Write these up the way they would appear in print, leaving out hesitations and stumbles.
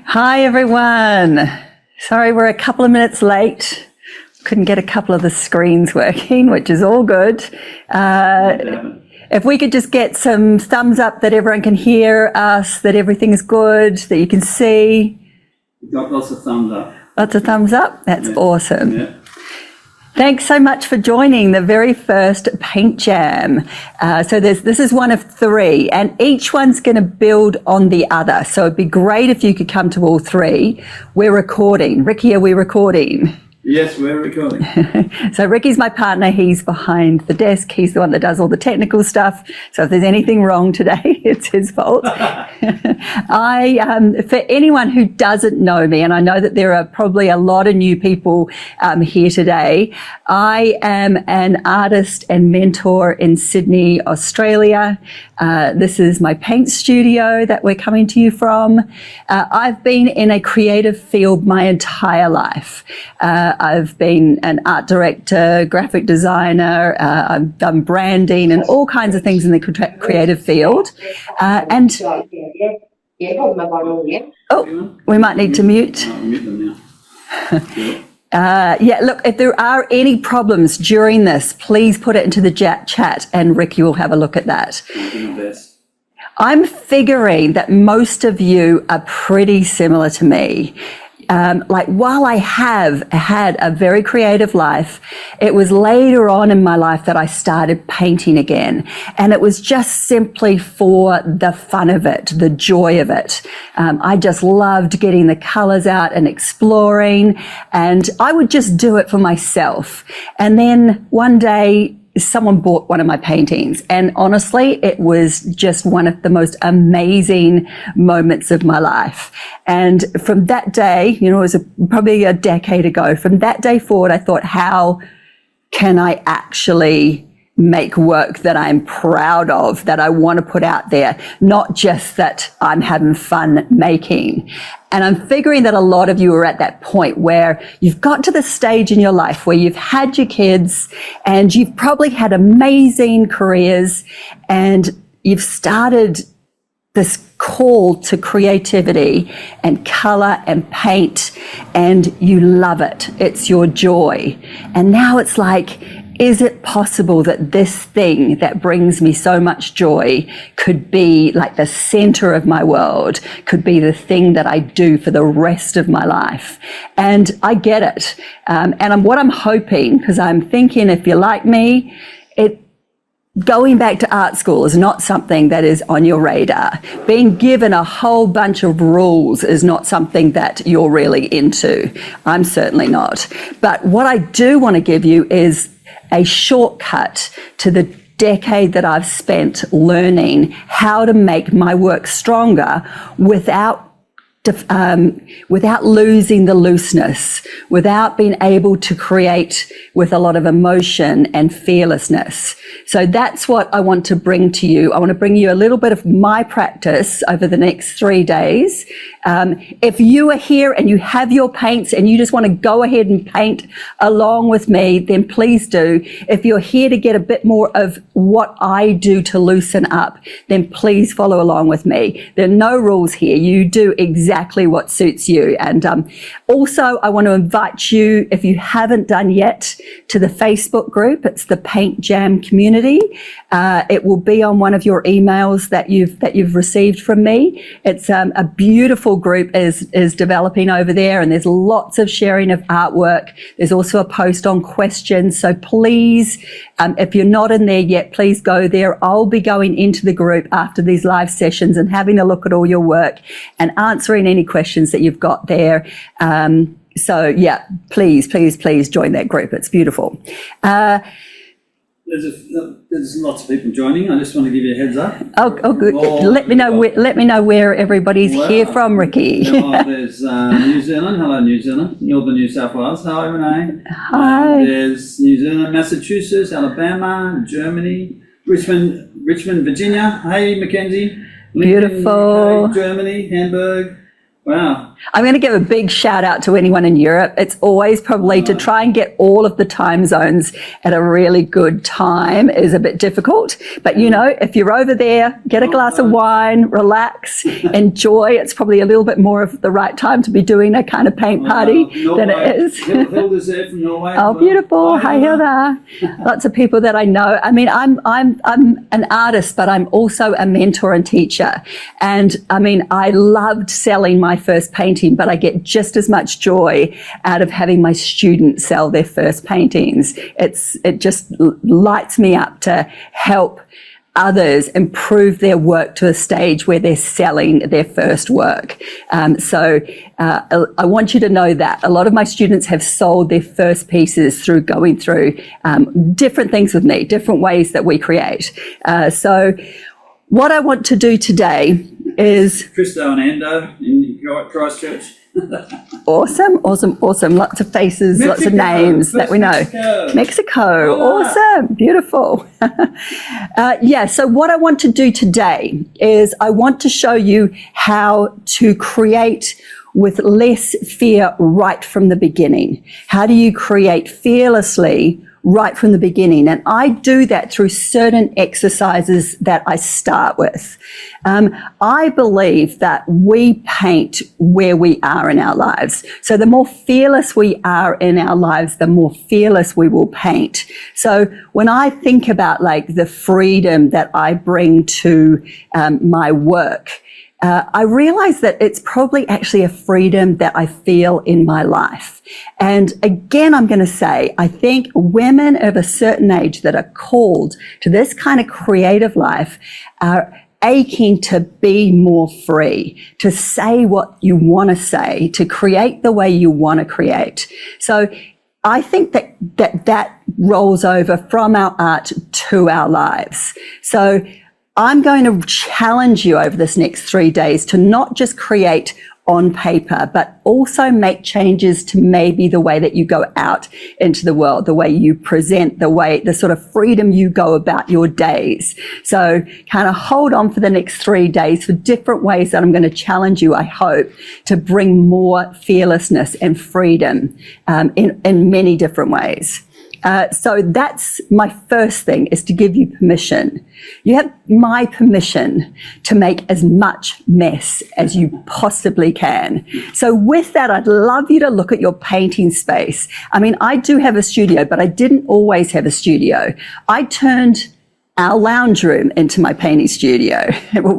Hi everyone. Sorry we're a couple of minutes late. Couldn't get a couple of the screens working, which is all good. If we could just get some thumbs up that everyone can hear us, that everything is good, that you can see. We've got lots of thumbs up. Lots of thumbs up? That's awesome. Yeah. Thanks so much for joining the very first Paint Jam. So this is one of 3, and each one's going to build on the other. So it'd be great if you could come to all 3. We're recording. Ricky, are we recording? Yes, we're recording. So Ricky's my partner. He's behind the desk. He's the one that does all the technical stuff. So if there's anything wrong today, it's his fault. For anyone who doesn't know me, and I know that there are probably a lot of new people here today, I am an artist and mentor in Sydney, Australia. This is my paint studio that we're coming to you from. I've been in a creative field my entire life. I've been an art director, graphic designer, I've done branding and all kinds of things in the creative field. We might need to mute. Mute them now. Look, if there are any problems during this, please put it into the chat and Ricky will have a look at that. I'm figuring that most of you are pretty similar to me. While I have had a very creative life, it was later on in my life that I started painting again. And it was just simply for the fun of it, the joy of it. I just loved getting the colors out and exploring, and I would just do it for myself. And then one day, someone bought one of my paintings, and honestly, it was just one of the most amazing moments of my life. And from that day, it was probably a decade ago, from that day forward, I thought, how can I actually make work that I'm proud of, that I want to put out there, not just that I'm having fun making. And I'm figuring that a lot of you are at that point where you've got to the stage in your life where you've had your kids and you've probably had amazing careers and you've started this call to creativity and color and paint, and you love it. It's your joy. And now it's like, is it possible that this thing that brings me so much joy could be like the center of my world, could be the thing that I do for the rest of my life? And I get it. What I'm hoping, because I'm thinking, if you're like me, going back to art school is not something that is on your radar. Being given a whole bunch of rules is not something that you're really into. I'm certainly not. But what I do want to give you is a shortcut to the decade that I've spent learning how to make my work stronger without losing the looseness, without being able to create with a lot of emotion and fearlessness. So that's what I want to bring to you. I want to bring you a little bit of my practice over the next 3 days. If you are here and you have your paints and you just want to go ahead and paint along with me, then please do. If you're here to get a bit more of what I do to loosen up, then please follow along with me. There are no rules here. You do exactly what suits you. And also, I want to invite you, if you haven't done yet, to the Facebook group. It's the Paint Jam community. It will be on one of your emails that you've received from me. It's a beautiful group is developing over there, and there's lots of sharing of artwork. There's also a post on questions. So please, if you're not in there yet, please go there. I'll be going into the group after these live sessions and having a look at all your work and answering any questions that you've got there. So yeah, please join that group. It's beautiful. There's lots of people joining. I just want to give you a heads up. Oh good. Let me know where everybody's here from, Ricky. There's New Zealand. Hello, New Zealand. Northern New South Wales. Hi, Rayneau. Hi. There's New Zealand, Massachusetts, Alabama, Germany, Richmond, Virginia. Hey, Mackenzie. Beautiful. Germany, Hamburg. Wow. I'm going to give a big shout out to anyone in Europe. It's always probably to try and get all of the time zones at a really good time is a bit difficult. But, you know, if you're over there, get a glass of wine, relax, enjoy. It's probably a little bit more of the right time to be doing a kind of paint party than it is. Hilda's there from Norway. Oh, beautiful. Hi, Hilda. Lots of people that I know. I mean, I'm an artist, but I'm also a mentor and teacher. And I mean, I loved selling my first painting, but I get just as much joy out of having my students sell their first paintings. It just lights me up to help others improve their work to a stage where they're selling their first work. So I want you to know that a lot of my students have sold their first pieces through going through different things with me, different ways that we create. So what I want to do today is... Christo and Ando in Christchurch. Awesome. Lots of faces, Mexico, lots of names that we know. Mexico. Awesome. Beautiful. So what I want to do today is I want to show you how to create with less fear right from the beginning. How do you create fearlessly right from the beginning? And I do that through certain exercises that I start with. I believe that we paint where we are in our lives. So the more fearless we are in our lives, the more fearless we will paint. So when I think about like the freedom that I bring to my work, I realize that it's probably actually a freedom that I feel in my life. And again, I'm going to say, I think women of a certain age that are called to this kind of creative life are aching to be more free, to say what you want to say, to create the way you want to create. So I think that rolls over from our art to our lives. So I'm going to challenge you over this next 3 days to not just create on paper, but also make changes to maybe the way that you go out into the world, the way you present, the sort of freedom you go about your days. So kind of hold on for the next 3 days for different ways that I'm going to challenge you, I hope, to bring more fearlessness and freedom in many different ways. So that's my first thing, is to give you permission. You have my permission to make as much mess as you possibly can. So with that, I'd love you to look at your painting space. I mean, I do have a studio, but I didn't always have a studio. I turned our lounge room into my painting studio,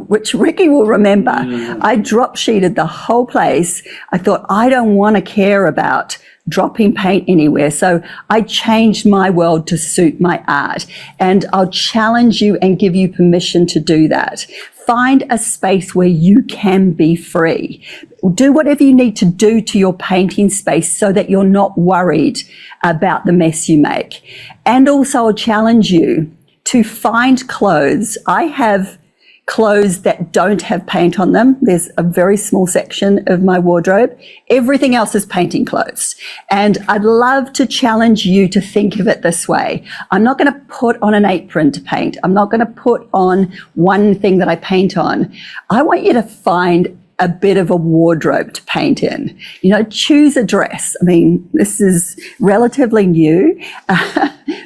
which Ricky will remember. I drop sheeted the whole place. I thought, I don't want to care about dropping paint anywhere. So I changed my world to suit my art. And I'll challenge you and give you permission to do that. Find a space where you can be free. Do whatever you need to do to your painting space so that you're not worried about the mess you make. And also I'll challenge you to find clothes. I have clothes that don't have paint on them. There's a very small section of my wardrobe. Everything else is painting clothes. And I'd love to challenge you to think of it this way. I'm not going to put on an apron to paint. I'm not going to put on one thing that I paint on. I want you to find a bit of a wardrobe to paint in. You know, choose a dress. I mean, this is relatively new,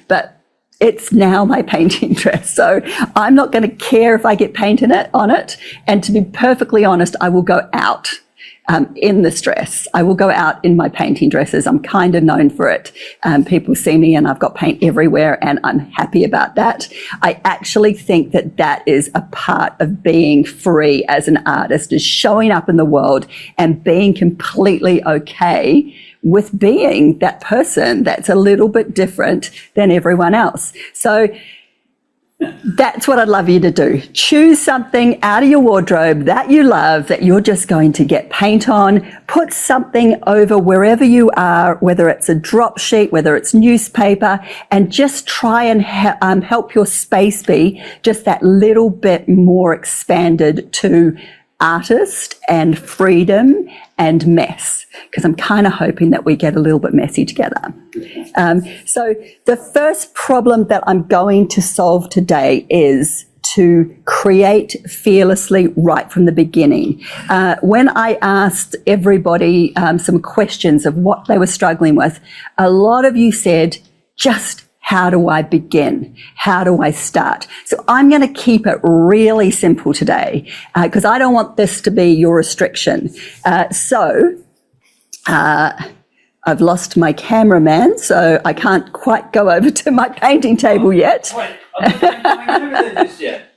but it's now my painting dress. So I'm not going to care if I get paint on it. And to be perfectly honest, I will go out in this dress. I will go out in my painting dresses. I'm kind of known for it. People see me and I've got paint everywhere, and I'm happy about that. I actually think that that is a part of being free as an artist, is showing up in the world and being completely okay with being that person that's a little bit different than everyone else. So that's what I'd love you to do. Choose something out of your wardrobe that you love, that you're just going to get paint on. Put something over wherever you are, whether it's a drop sheet, whether it's newspaper, and just try and help your space be just that little bit more expanded to artist and freedom and mess, because I'm kind of hoping that we get a little bit messy together. So the first problem that I'm going to solve today is to create fearlessly right from the beginning. When I asked everybody some questions of what they were struggling with, a lot of you said, just how do I begin? How do I start? So I'm going to keep it really simple today because I don't want this to be your restriction. I've lost my cameraman, so I can't quite go over to my painting table yet. Wait, I'm not coming over there just yet.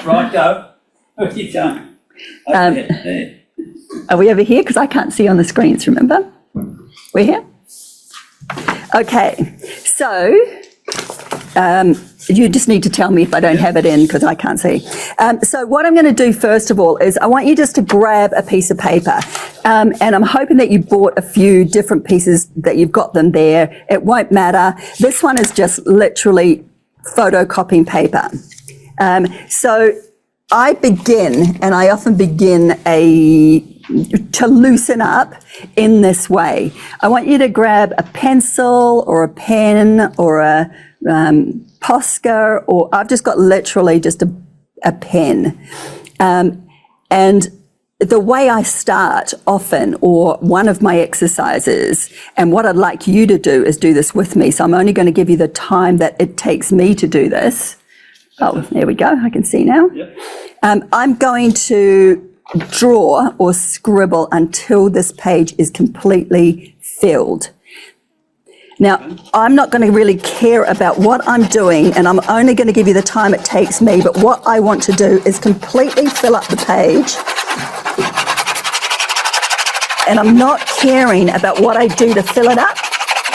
Right, go. Where are you going? There. Are we over here? Because I can't see on the screens, remember? We're here? Okay, so you just need to tell me if I don't have it in because I can't see. So what I'm going to do first of all is I want you just to grab a piece of paper. And I'm hoping that you bought a few different pieces, that you've got them there. It won't matter. This one is just literally photocopying paper. So I begin, and I often begin to loosen up in this way. I want you to grab a pencil or a pen or a Posca, or I've just got literally just a pen. And the way I start often, or one of my exercises, and what I'd like you to do is do this with me. So I'm only going to give you the time that it takes me to do this. Oh, there we go. I can see now. Yep. I'm going to draw or scribble until this page is completely filled. Now, I'm not going to really care about what I'm doing, and I'm only going to give you the time it takes me, but what I want to do is completely fill up the page. And I'm not caring about what I do to fill it up.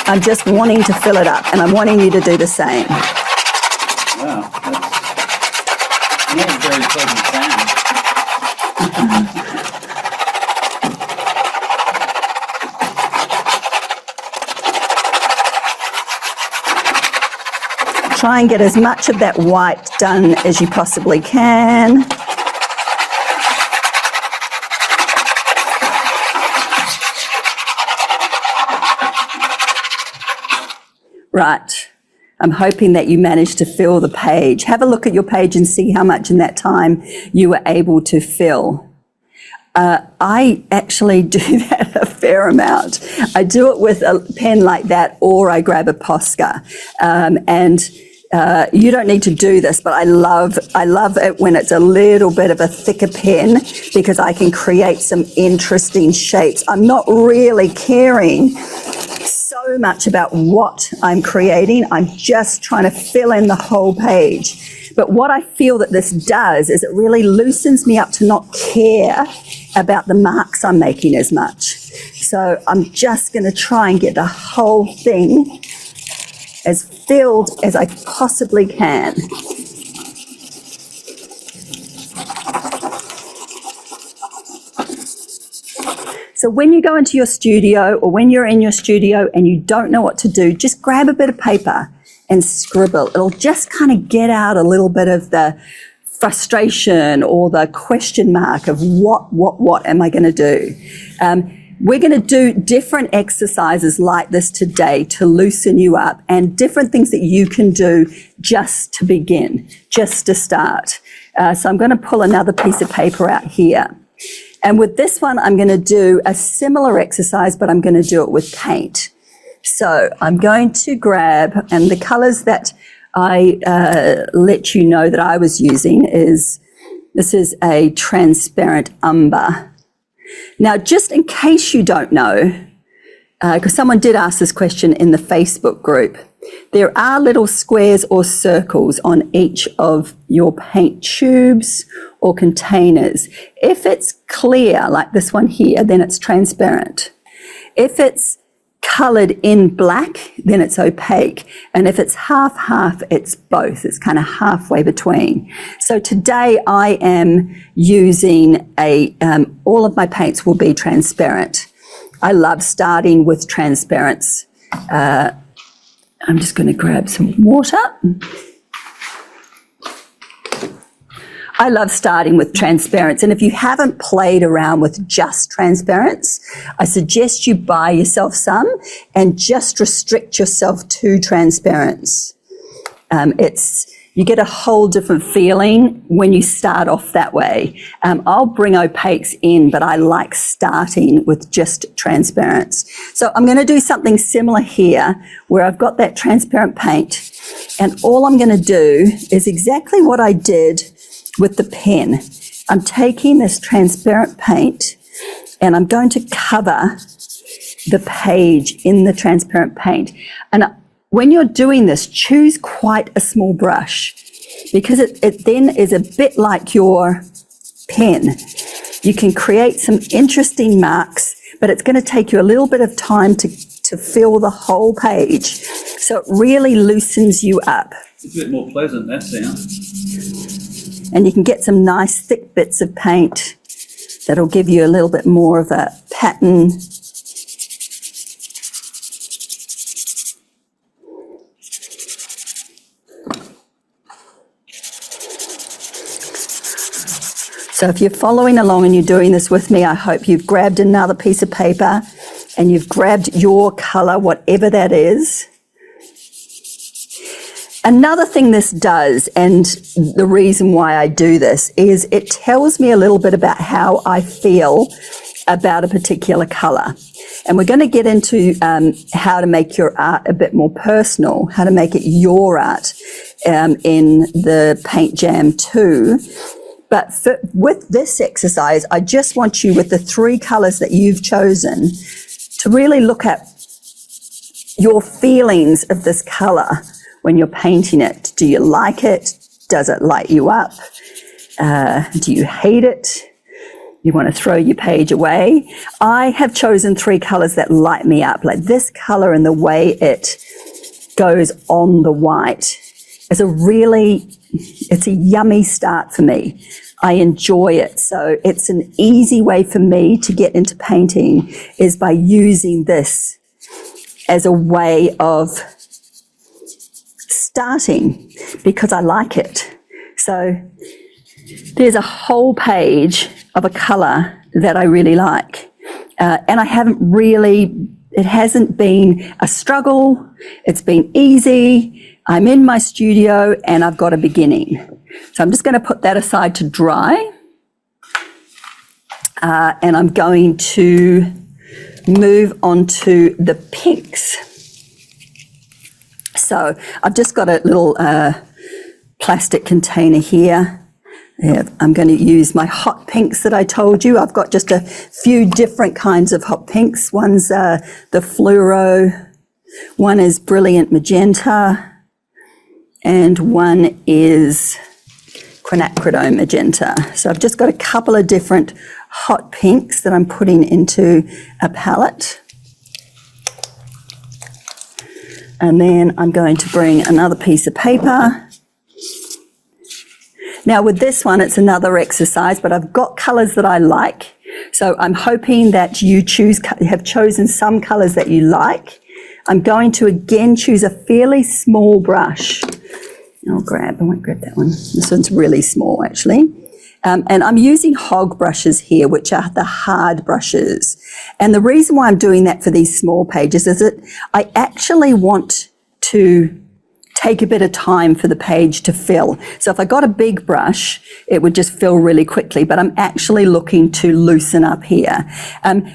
I'm just wanting to fill it up, and I'm wanting you to do the same. Wow, that's not a very pleasant sound. Try and get as much of that white done as you possibly can. Right. I'm hoping that you managed to fill the page. Have a look at your page and see how much in that time you were able to fill. I actually do that a fair amount. I do it with a pen like that, or I grab a Posca. You don't need to do this, but I love it when it's a little bit of a thicker pen because I can create some interesting shapes. I'm not really caring so much about what I'm creating. I'm just trying to fill in the whole page. But what I feel that this does is it really loosens me up to not care about the marks I'm making as much. So I'm just going to try and get the whole thing as filled as I possibly can. So when you go into your studio, or when you're in your studio and you don't know what to do, just grab a bit of paper and scribble. It'll just kind of get out a little bit of the frustration or the question mark of what am I going to do? We're going to do different exercises like this today to loosen you up, and different things that you can do just to begin, just to start. So I'm going to pull another piece of paper out here. And with this one, I'm going to do a similar exercise, but I'm going to do it with paint. So I'm going to grab, and the colors that I let you know that I was using this is a transparent umber. Now, just in case you don't know, because someone did ask this question in the Facebook group, there are little squares or circles on each of your paint tubes or containers. If it's clear, like this one here, then it's transparent. If it's coloured in black, then it's opaque. And if it's half-half, it's both. It's kind of halfway between. So today I am using all of my paints will be transparent. I love starting with transparents. I'm just going to grab some water. I love starting with transparents, and if you haven't played around with just transparents, I suggest you buy yourself some and just restrict yourself to transparents. You get a whole different feeling when you start off that way. I'll bring opaques in, but I like starting with just transparents. So I'm going to do something similar here where I've got that transparent paint, and all I'm going to do is exactly what I did with the pen. I'm taking this transparent paint and I'm going to cover the page in the transparent paint. And when you're doing this, choose quite a small brush because it then is a bit like your pen. You can create some interesting marks, but it's going to take you a little bit of time to fill the whole page. So it really loosens you up. It's a bit more pleasant, that sound. And you can get some nice thick bits of paint that'll give you a little bit more of a pattern. So if you're following along and you're doing this with me, I hope you've grabbed another piece of paper and you've grabbed your colour, whatever that is. Another thing this does, and the reason why I do this, is it tells me a little bit about how I feel about a particular colour. And we're going to get into how to make your art a bit more personal, how to make it your art in the Paint Jam 2. But with this exercise, I just want you, with the 3 colours that you've chosen, to really look at your feelings of this colour when you're painting it. Do you like it? Does it light you up? Do you hate it? You want to throw your page away? I have chosen 3 colours that light me up. Like this colour and the way it goes on the white is it's a yummy start for me. I enjoy it. So it's an easy way for me to get into painting is by using this as a way of starting because I like it. So there's a whole page of a colour that I really like. And it hasn't been a struggle. It's been easy. I'm in my studio and I've got a beginning. So I'm just going to put that aside to dry. And I'm going to move on to the pinks. So I've just got a little plastic container here. I'm going to use my hot pinks that I told you. I've got just a few different kinds of hot pinks. One's the fluoro, one is brilliant magenta, and one is quinacridone magenta. So I've just got a couple of different hot pinks that I'm putting into a palette. And then I'm going to bring another piece of paper. Now with this one, it's another exercise, but I've got colours that I like. So I'm hoping that you have chosen some colours that you like. I'm going to again choose a fairly small brush. I won't grab that one. This one's really small actually. And I'm using hog brushes here, which are the hard brushes. And the reason why I'm doing that for these small pages is that I actually want to take a bit of time for the page to fill. So if I got a big brush, it would just fill really quickly, but I'm actually looking to loosen up here.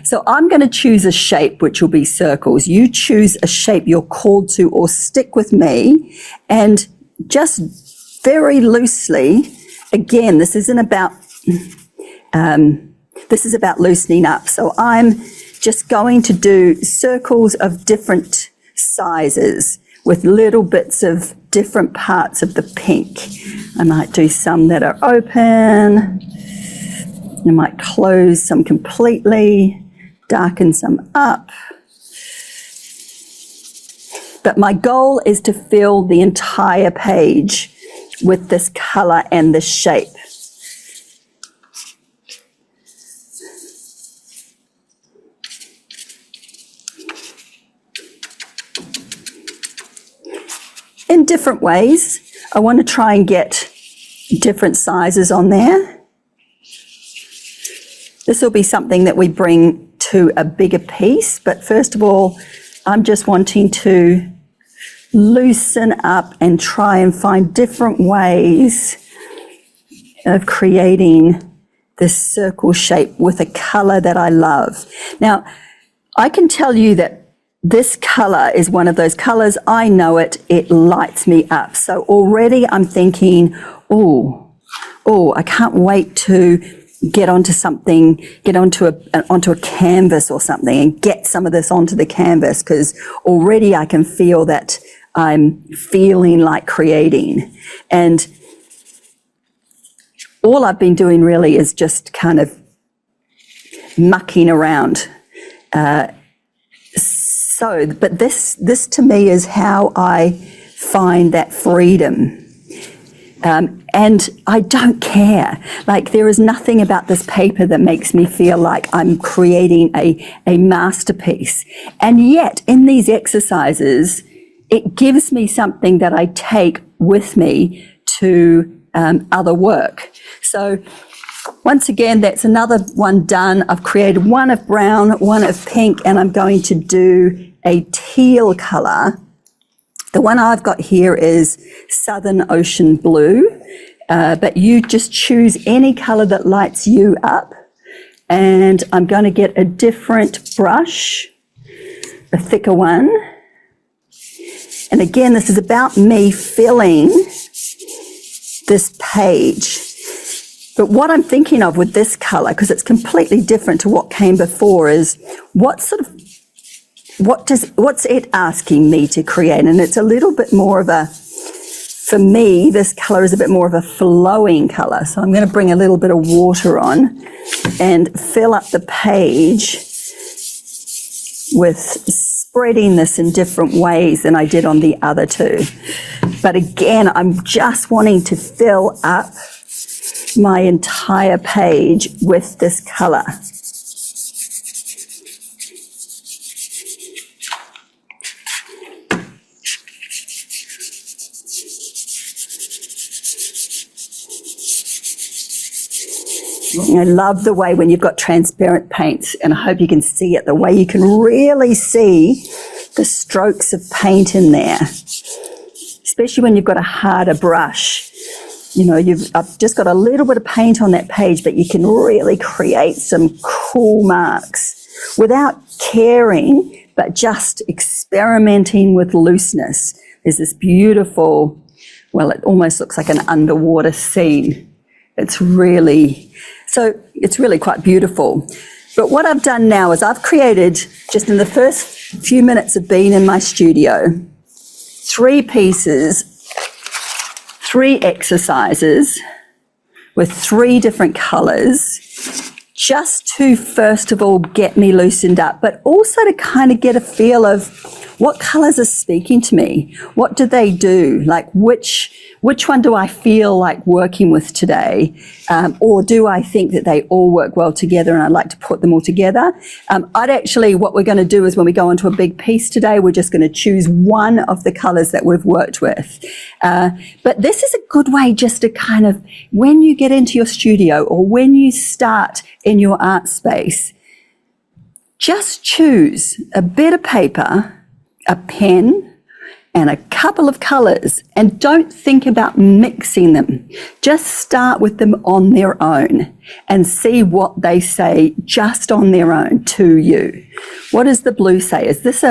So I'm going to choose a shape, which will be circles. You choose a shape you're called to or stick with me, and just very loosely, again, this is about loosening up. So I'm just going to do circles of different sizes with little bits of different parts of the pink. I might do some that are open. I might close some completely, darken some up. But my goal is to fill the entire page with this colour and this shape. In different ways. I want to try and get different sizes on there. This will be something that we bring to a bigger piece, but first of all, I'm just wanting to loosen up and try and find different ways of creating this circle shape with a color that I love. Now, I can tell you that this color is one of those colors, I know it lights me up. So already I'm thinking, oh, I can't wait to get onto something, onto a canvas or something and get some of this onto the canvas, because already I can feel that I'm feeling like creating. And all I've been doing really is just kind of mucking around. But this to me is how I find that freedom. And I don't care. Like, there is nothing about this paper that makes me feel like I'm creating a masterpiece. And yet, in these exercises, it gives me something that I take with me to other work. So once again, that's another one done. I've created one of brown, one of pink, and I'm going to do a teal color. The one I've got here is Southern Ocean Blue, but you just choose any color that lights you up. And I'm going to get a different brush, a thicker one. And again, this is about me filling this page. But what I'm thinking of with this color, because it's completely different to what came before, is what's it asking me to create? And it's a little bit more of a, for me, this color is a bit more of a flowing color. So I'm going to bring a little bit of water on and fill up the page with spreading this in different ways than I did on the other two. But again, I'm just wanting to fill up my entire page with this color. I love the way when you've got transparent paints, and I hope you can see it, the way you can really see the strokes of paint in there, especially when you've got a harder brush. You know, I've just got a little bit of paint on that page, but you can really create some cool marks without caring, but just experimenting with looseness. There's this beautiful, well, it almost looks like an underwater scene. It's really quite beautiful. But what I've done now is I've created, just in the first few minutes of being in my studio, 3 pieces, 3 exercises with 3 different colors, just to, first of all, get me loosened up, but also to kind of get a feel of what colors are speaking to me. What do they do? Like, which one do I feel like working with today? Or do I think that they all work well together and I'd like to put them all together? What we're going to do is, when we go into a big piece today, we're just going to choose one of the colors that we've worked with. But this is a good way just to kind of, when you get into your studio or when you start in your art space, just choose a bit of paper, a pen, and a couple of colors, and don't think about mixing them. Just start with them on their own and see what they say just on their own to you. What does the blue say? Is this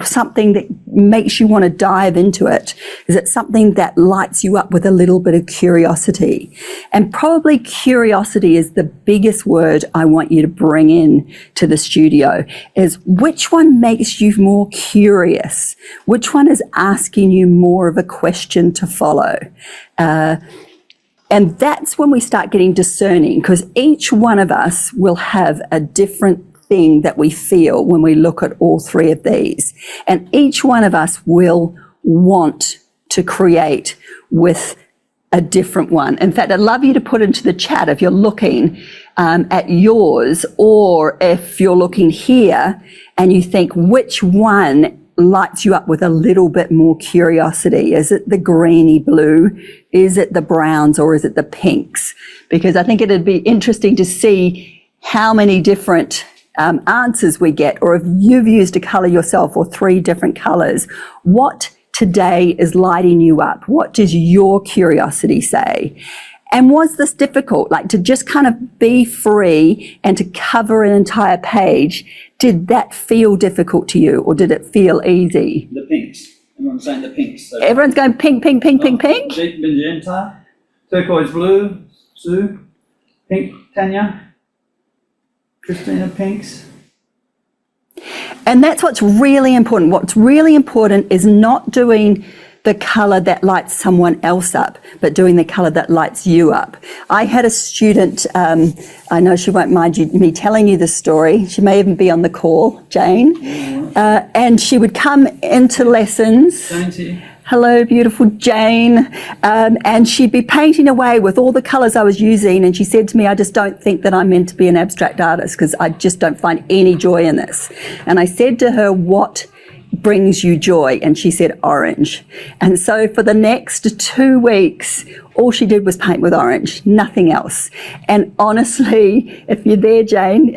something that makes you want to dive into it? Is it something that lights you up with a little bit of curiosity? And probably curiosity is the biggest word I want you to bring in to the studio, is which one makes you more curious? Which one is asking you more of a question to follow? And that's when we start getting discerning, because each one of us will have a different thing that we feel when we look at all 3 of these. And each one of us will want to create with a different one. In fact, I'd love you to put into the chat if you're looking at yours, or if you're looking here and you think which one lights you up with a little bit more curiosity. Is it the greeny blue? Is it the browns? Or is it the pinks? Because I think it'd be interesting to see how many different answers we get, or if you've used a color yourself or 3 different colors, what today is lighting you up? What does your curiosity say? And was this difficult? Like to just kind of be free and to cover an entire page, did that feel difficult to you or did it feel easy? The pinks. Everyone's saying the pinks. So Everyone's going pink, pink, pink, pink, pink. Deep magenta, turquoise blue, Sue, pink, Tanya, Christina, pinks. And that's what's really important. What's really important is not doing the colour that lights someone else up, but doing the colour that lights you up. I had a student, I know she won't mind me telling you this story. She may even be on the call, Jane. And she would come into lessons. Jane's here. Hello, beautiful Jane. And she'd be painting away with all the colours I was using. And she said to me, I just don't think that I'm meant to be an abstract artist because I just don't find any joy in this. And I said to her, what brings you joy? And she said, orange. And so for the next 2 weeks, all she did was paint with orange, nothing else. And honestly, if you're there, Jane,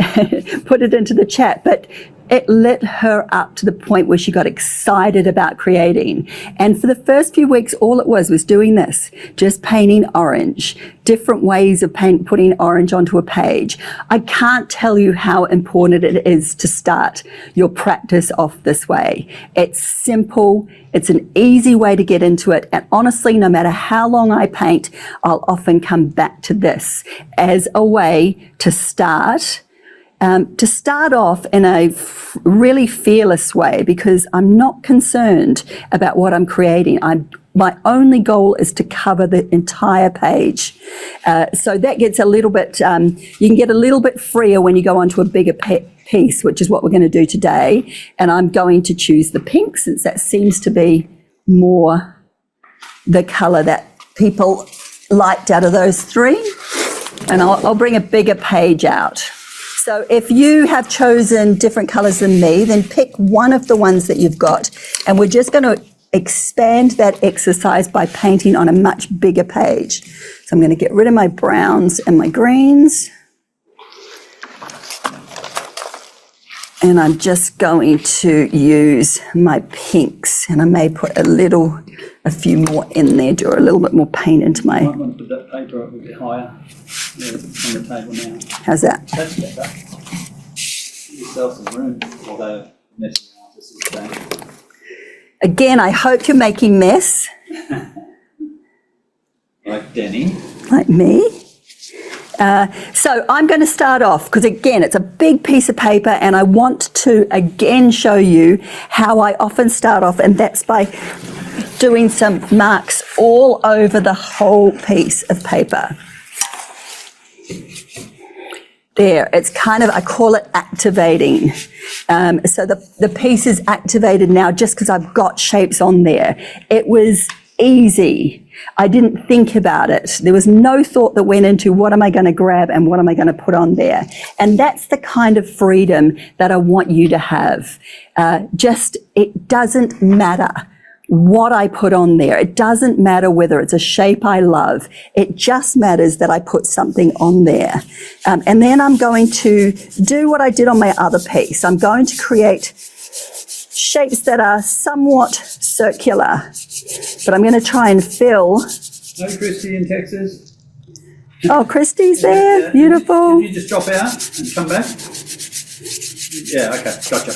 put it into the chat. But it lit her up to the point where she got excited about creating. And for the first few weeks, all it was doing this, just painting orange, different ways of putting orange onto a page. I can't tell you how important it is to start your practice off this way. It's simple. It's an easy way to get into it. And honestly, no matter how long I paint, I'll often come back to this as a way to start off in a really fearless way because I'm not concerned about what I'm creating. My only goal is to cover the entire page. So that gets a little bit, you can get a little bit freer when you go onto a bigger piece, which is what we're going to do today. And I'm going to choose the pink since that seems to be more the colour that people liked out of those three. And I'll bring a bigger page out. So if you have chosen different colours than me, then pick one of the ones that you've got. And we're just going to expand that exercise by painting on a much bigger page. So I'm going to get rid of my browns and my greens. And I'm just going to use my pinks. And I may put a few more in there, do a little bit more paint into my... I might want to put that paper up a bit higher. Yeah, it's on the table now. How's that? That's better. Give yourself some room, although messing around this is the same. Again, I hope you're making mess. Like Deni. Like me. So I'm going to start off because, again, it's a big piece of paper and I want to, again, show you how I often start off, and that's by doing some marks all over the whole piece of paper. There, it's kind of, I call it activating. So the piece is activated now just because I've got shapes on there. It was easy. I didn't think about it. There was no thought that went into what am I going to grab and what am I going to put on there. And that's the kind of freedom that I want you to have. It doesn't matter what I put on there. It doesn't matter whether it's a shape I love. It just matters that I put something on there. And then I'm going to do what I did on my other piece. I'm going to create shapes that are somewhat circular, but I'm going to try and fill. Hey, Christy in Texas. Oh, Christy's there. Yeah. Beautiful. Can you just drop out and come back? Yeah, okay, gotcha.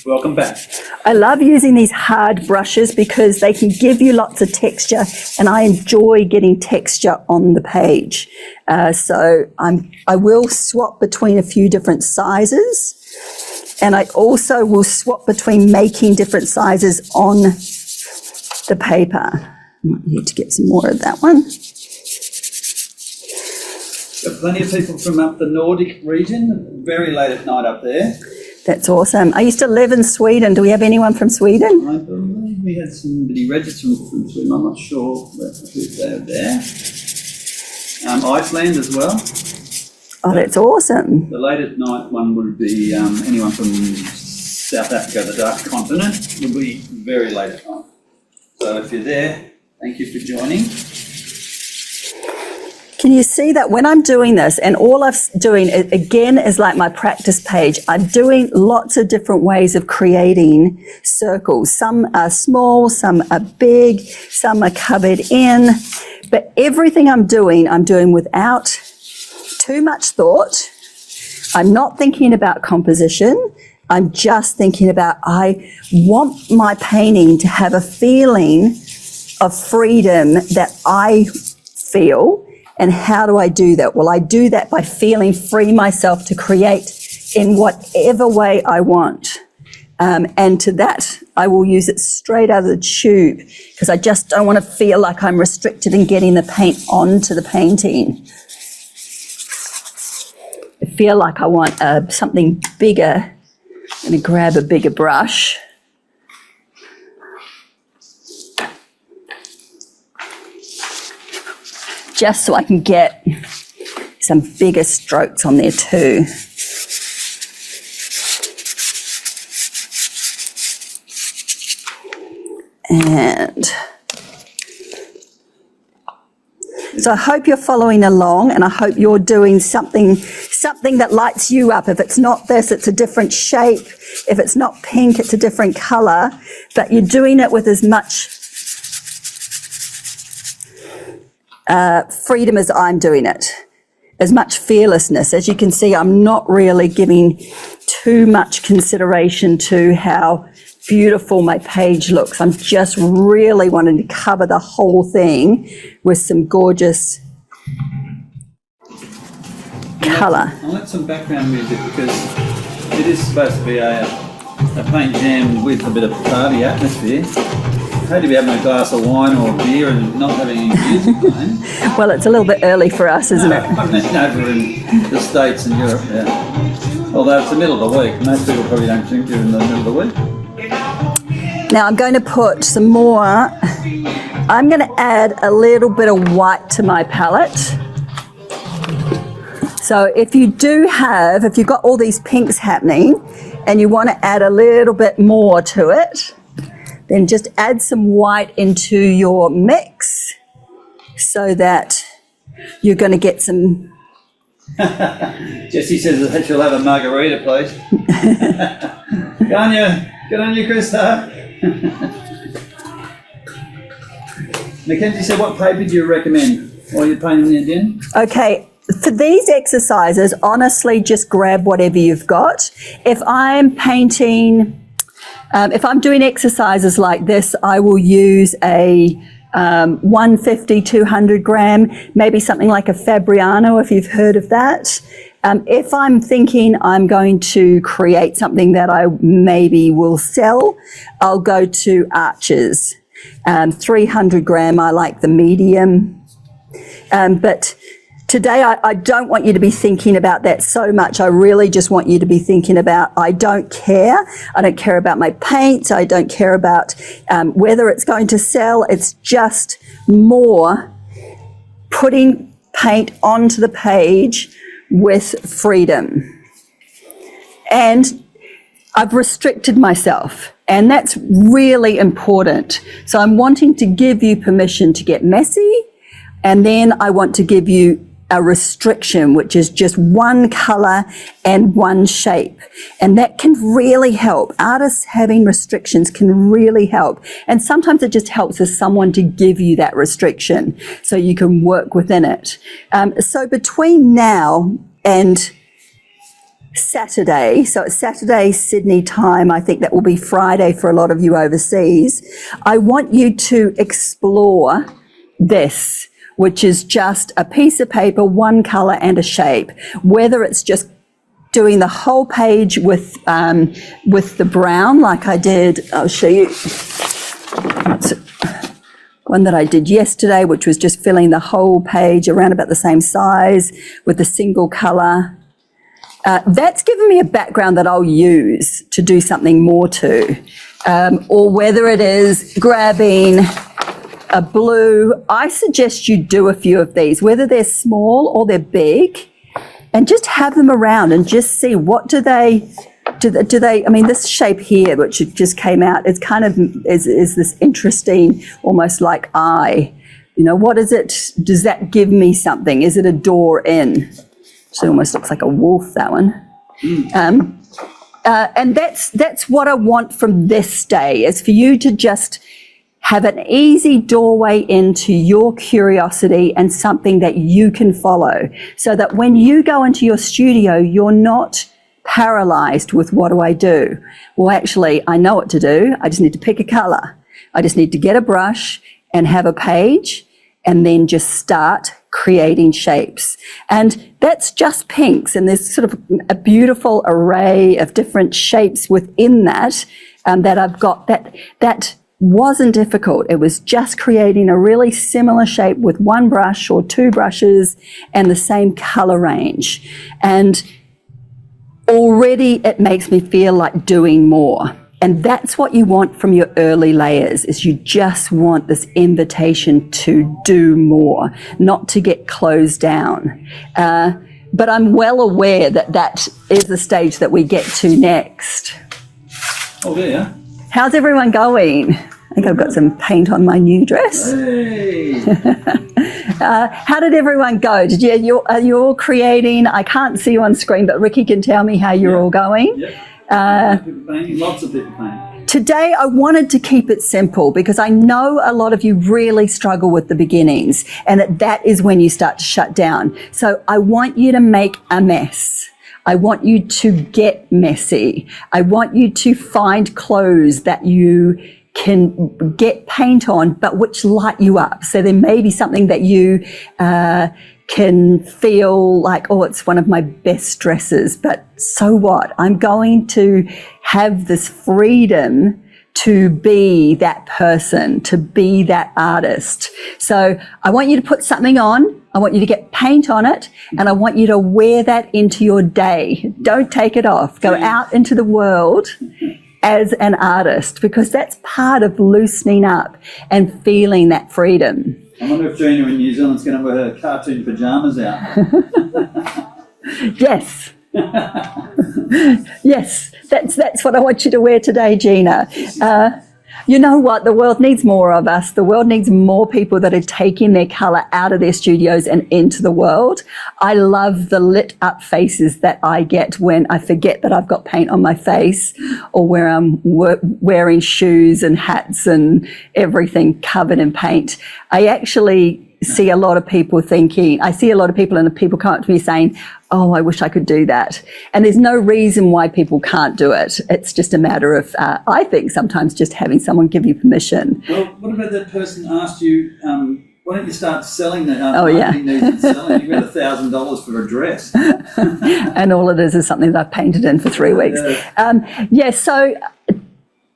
Welcome back. I love using these hard brushes because they can give you lots of texture, and I enjoy getting texture on the page. So I will swap between a few different sizes, and I also will swap between making different sizes on the paper. I might need to get some more of that one. Got plenty of people from up the Nordic region, very late at night up there. That's awesome. I used to live in Sweden. Do we have anyone from Sweden? I believe we had somebody registered from Sweden. I'm not sure who's there. Iceland as well. Oh, that's awesome. The late at night one would be anyone from South Africa, the dark continent, would be very late at night. So if you're there, thank you for joining. can you see that when I'm doing this, and all I'm doing again is like my practice page, I'm doing lots of different ways of creating circles. Some are small, some are big, some are covered in, but everything I'm doing without too much thought. I'm not thinking about composition. I'm just thinking about, I want my painting to have a feeling of freedom that I feel. And how do I do that? Well, I do that by feeling free myself to create in whatever way I want. And to that, I will use it straight out of the tube because I just don't want to feel like I'm restricted in getting the paint onto the painting. I feel like I want something bigger. I'm going to grab a bigger brush. Just so I can get some bigger strokes on there too. And so I hope you're following along, and I hope you're doing something that lights you up. If it's not this, it's a different shape. If it's not pink, it's a different color, but you're doing it with as much freedom as I'm doing it, as much fearlessness. As you can see, I'm not really giving too much consideration to how beautiful my page looks. I'm just really wanting to cover the whole thing with some gorgeous colour. I want some background music because it is supposed to be a paint jam with a bit of party atmosphere. I hate to be having a glass of wine or beer and not having any music playing. Well, it's a little bit early for us, isn't it? I mean, over in the States and Europe, yeah. Although it's the middle of the week, most people probably don't drink during the middle of the week. Now I'm going to put some more, I'm going to add a little bit of white to my palette. So if you've got all these pinks happening and you want to add a little bit more to it, then just add some white into your mix so that you're going to get some... Jessie says that she'll have a margarita, please. Good on you, Krista. Mackenzie said, what paper do you recommend while you're painting there, Jen? Okay, for these exercises, honestly, just grab whatever you've got. If I'm painting, if I'm doing exercises like this, I will use a 150, 200 gram, maybe something like a Fabriano, if you've heard of that. If I'm thinking I'm going to create something that I maybe will sell, I'll go to Arches. 300 gram, I like the medium. But today I don't want you to be thinking about that so much. I really just want you to be thinking about, I don't care. I don't care about my paints. I don't care about whether it's going to sell. It's just more putting paint onto the page with freedom. And I've restricted myself, and that's really important. So I'm wanting to give you permission to get messy, and then I want to give you a restriction, which is just one color and one shape. And that can really help. Artists having restrictions can really help. And sometimes it just helps with someone to give you that restriction so you can work within it. So between now and Saturday, so it's Saturday Sydney time, I think that will be Friday for a lot of you overseas, I want you to explore this, which is just a piece of paper, one color and a shape. Whether it's just doing the whole page with the brown, like I did, I'll show you. One that I did yesterday, which was just filling the whole page around about the same size with a single color. That's given me a background that I'll use to do something more to. Or whether it is grabbing a blue, I suggest you do a few of these, whether they're small or they're big, and just have them around and just see what do they, I mean, this shape here, which just came out, it's kind of, is this interesting, almost like eye. You know, what is it? Does that give me something? Is it a door in? It almost looks like a wolf, that one. And that's what I want from this day, is for you to just have an easy doorway into your curiosity and something that you can follow, so that when you go into your studio, you're not paralyzed with, what do I do? Well, actually, I know what to do. I just need to pick a color. I just need to get a brush and have a page, and then just start creating shapes. And that's just pinks, and there's sort of a beautiful array of different shapes within that, that I've got. That wasn't difficult. It was just creating a really similar shape with one brush or two brushes and the same color range. And already it makes me feel like doing more. And that's what you want from your early layers, is you just want this invitation to do more, not to get closed down. But I'm well aware that that is the stage that we get to next. Oh, yeah. How's everyone going? I think I've got some paint on my new dress. Hey! How did everyone go? Are you all creating? I can't see you on screen, but Ricky can tell me how you're all going. Yep. Lots of people painting. Today, I wanted to keep it simple because I know a lot of you really struggle with the beginnings, and that is when you start to shut down. So I want you to make a mess. I want you to get messy. I want you to find clothes that you can get paint on, but which light you up. So there may be something that you can feel like, oh, it's one of my best dresses, but so what? I'm going to have this freedom to be that person, to be that artist. So I want you to put something on. I want you to get paint on it, and I want you to wear that into your day. Don't take it off. Go out into the world as an artist, because that's part of loosening up and feeling that freedom. I wonder if Gina in New Zealand's going to wear her cartoon pyjamas out. Yes. Yes, that's what I want you to wear today, Gina. You know what? The world needs more of us. The world needs more people that are taking their colour out of their studios and into the world. I love the lit up faces that I get when I forget that I've got paint on my face, or where I'm wearing shoes and hats and everything covered in paint. I actually see a lot of people and people come up to me saying, oh, I wish I could do that. And there's no reason why people can't do it. It's just a matter of, I think, sometimes just having someone give you permission. Well, what about that person asked you, why don't you start selling that? Yeah. You got $1,000 for a dress. And all it is something that I've painted in for 3 weeks. So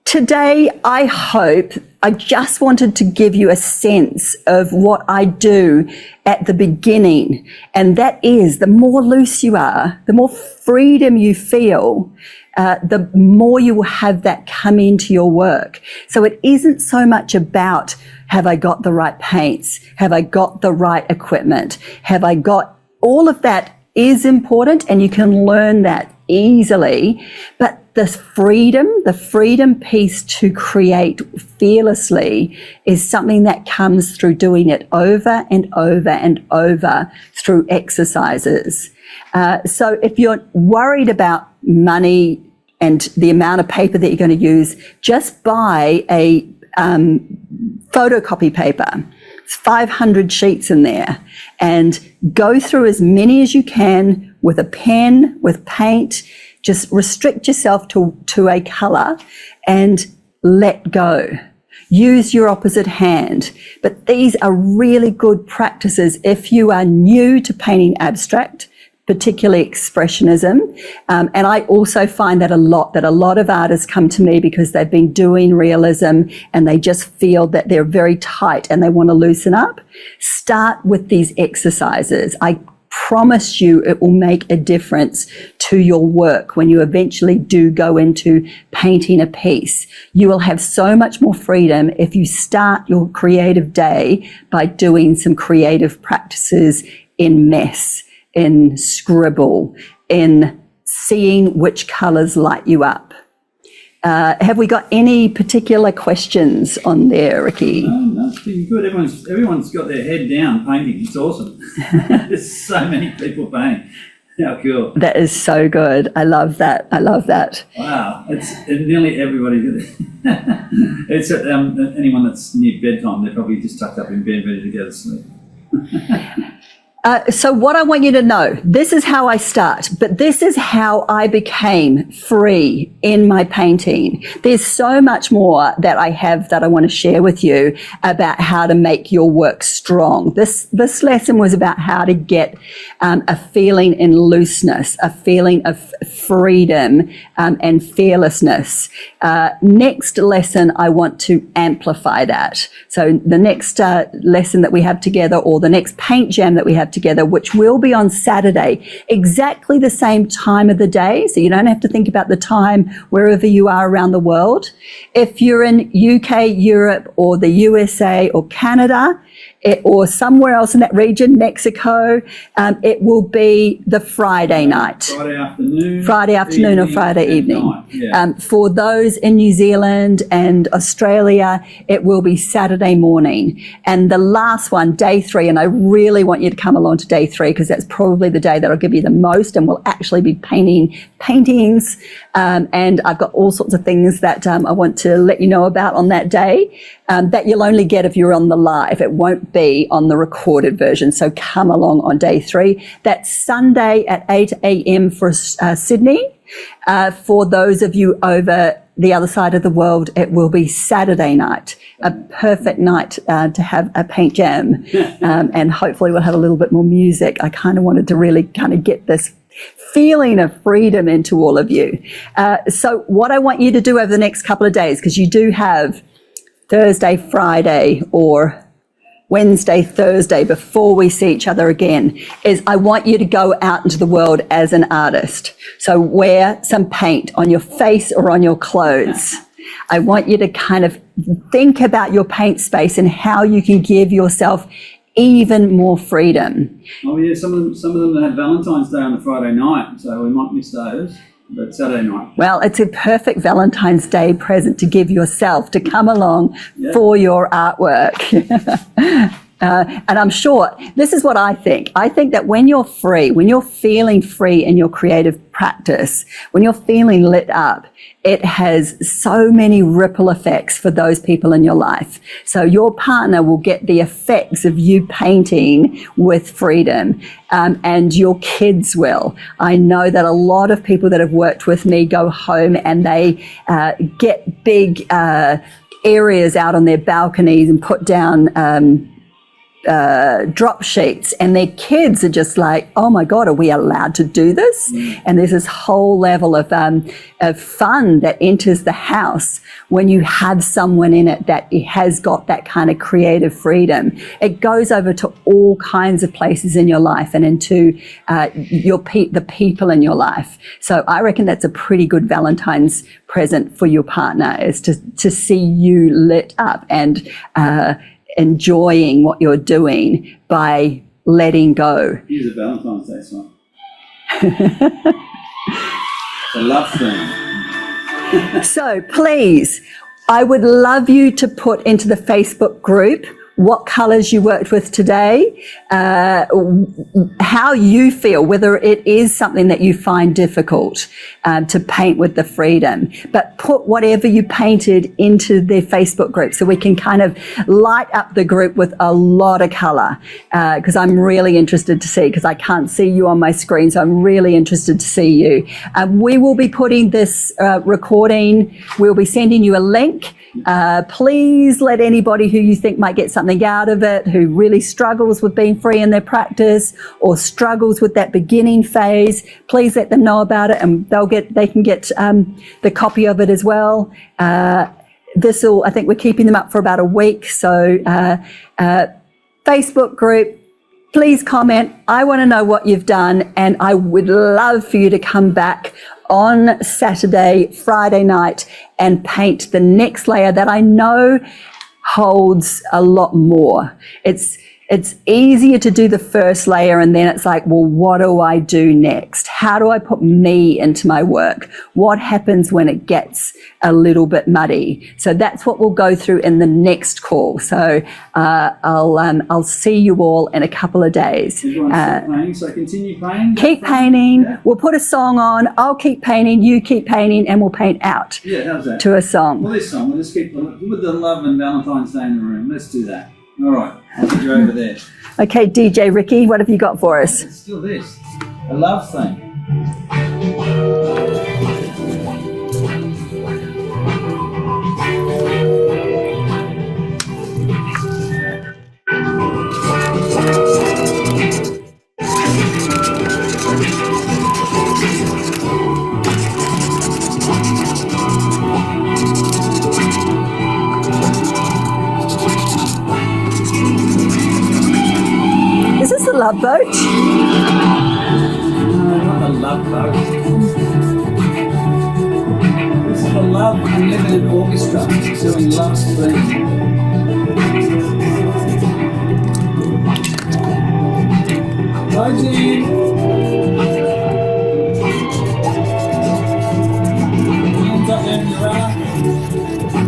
today, I just wanted to give you a sense of what I do at the beginning. And that is, the more loose you are, the more freedom you feel, the more you will have that come into your work. So it isn't so much about, have I got the right paints? Have I got the right equipment? Have I got all of that? Is important, and you can learn that easily. But the freedom piece to create fearlessly is something that comes through doing it over and over and over through exercises. So if you're worried about money and the amount of paper that you're going to use, just buy a photocopy paper. It's 500 sheets in there, and go through as many as you can with a pen, with paint. Just restrict yourself to a colour and let go. Use your opposite hand. But these are really good practices if you are new to painting abstract, particularly expressionism. And I also find that a lot of artists come to me because they've been doing realism and they just feel that they're very tight and they want to loosen up. Start with these exercises. I promise you it will make a difference to your work when you eventually do go into painting a piece. You will have so much more freedom if you start your creative day by doing some creative practices in mess, in scribble, in seeing which colours light you up. Have we got any particular questions on there, Ricky? No. Must be good. Everyone's got their head down painting. It's awesome. There's so many people painting. How cool. That is so good. I love that. Wow. It's nearly everybody. It's anyone that's near bedtime, they're probably just tucked up in bed ready to go to sleep. So what I want you to know, this is how I start, but this is how I became free in my painting. There's so much more that I have that I want to share with you about how to make your work strong. This lesson was about how to get a feeling in looseness, a feeling of freedom and fearlessness. Next lesson, I want to amplify that. So the next lesson that we have together, or the next paint jam that we have together, which will be on Saturday, exactly the same time of the day. So you don't have to think about the time wherever you are around the world. If you're in UK, Europe, or the USA or Canada, or somewhere else in that region, Mexico, it will be the Friday night. Friday afternoon or Friday evening. Yeah. For those in New Zealand and Australia, it will be Saturday morning. And the last one, day 3, and I really want you to come along to day 3 because that's probably the day that'll give you the most, and we'll actually be painting paintings. And I've got all sorts of things that I want to let you know about on that day. That you'll only get if you're on the live. It won't be on the recorded version. So come along on day 3. That's Sunday at 8 a.m. for Sydney. For those of you over the other side of the world, it will be Saturday night, a perfect night to have a paint jam. And hopefully we'll have a little bit more music. I kind of wanted to really kind of get this feeling of freedom into all of you. So what I want you to do over the next couple of days, because you do have Thursday, Friday, or Wednesday, Thursday, before we see each other again, is I want you to go out into the world as an artist. So wear some paint on your face or on your clothes. I want you to kind of think about your paint space and how you can give yourself even more freedom. Oh yeah, some of them have Valentine's Day on the Friday night, so we might miss those. But Saturday night. Well, it's a perfect Valentine's Day present to give yourself, to come along for your artwork. And I'm sure this is what I think. I think that when you're free, when you're feeling free in your creative practice, when you're feeling lit up, it has so many ripple effects for those people in your life. So your partner will get the effects of you painting with freedom, and your kids will. I know that a lot of people that have worked with me go home and they get big areas out on their balconies and put down drop sheets, and their kids are just like, oh my God, are we allowed to do this? And there's this whole level of fun that enters the house when you have someone in it that has got that kind of creative freedom. It goes over to all kinds of places in your life and into the people in your life. So I reckon that's a pretty good Valentine's present for your partner, is to see you lit up and enjoying what you're doing by letting go. Here's a Valentine's Day song. A love theme. So please, I would love you to put into the Facebook group what colours you worked with today, how you feel, whether it is something that you find difficult to paint with the freedom. But put whatever you painted into the Facebook group so we can kind of light up the group with a lot of colour, because I'm really interested to see, because I can't see you on my screen, so I'm really interested to see you. We will be putting this recording, we'll be sending you a link. Please let anybody who you think might get something out of it, who really struggles with being free in their practice or struggles with that beginning phase, please let them know about it, and they can get the copy of it as well. I think we're keeping them up for about a week. So Facebook group, please comment. I want to know what you've done, and I would love for you to come back on Saturday, Friday night, and paint the next layer that I know holds a lot more. It's it's easier to do the first layer and then it's like, well, what do I do next? How do I put me into my work? What happens when it gets a little bit muddy? So that's what we'll go through in the next call. So I'll see you all in a couple of days. Everyone's still painting, so continue painting. Keep painting. Yeah. We'll put a song on. I'll keep painting. You keep painting, and we'll paint out Yeah, how's that? to a song. Well, this song, we'll just keep with the love and Valentine's Day in the room. Let's do that. All right, I'll put you over there. Okay, DJ Ricky, what have you got for us? It's still this. A love theme. Is this the Love Boat? No, not the love boat. This is the Love Unlimited Orchestra doing Love's theme. Hi, Jean. Hands up there in your eye.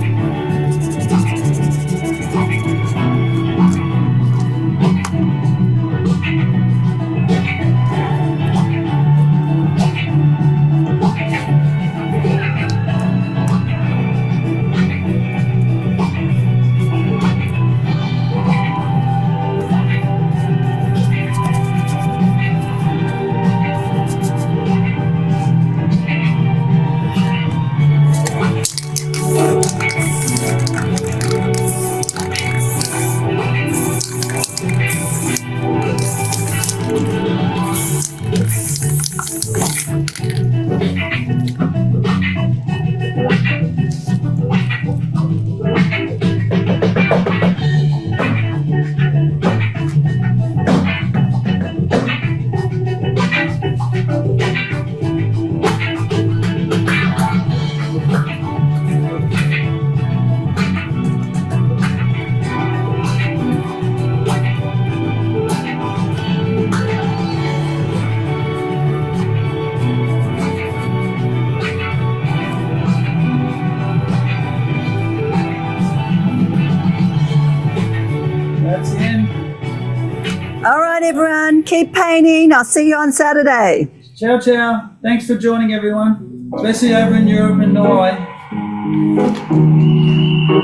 That's him. All right, everyone, keep painting. I'll see you on Saturday. Ciao, ciao. Thanks for joining, everyone, especially over in Europe and Norway.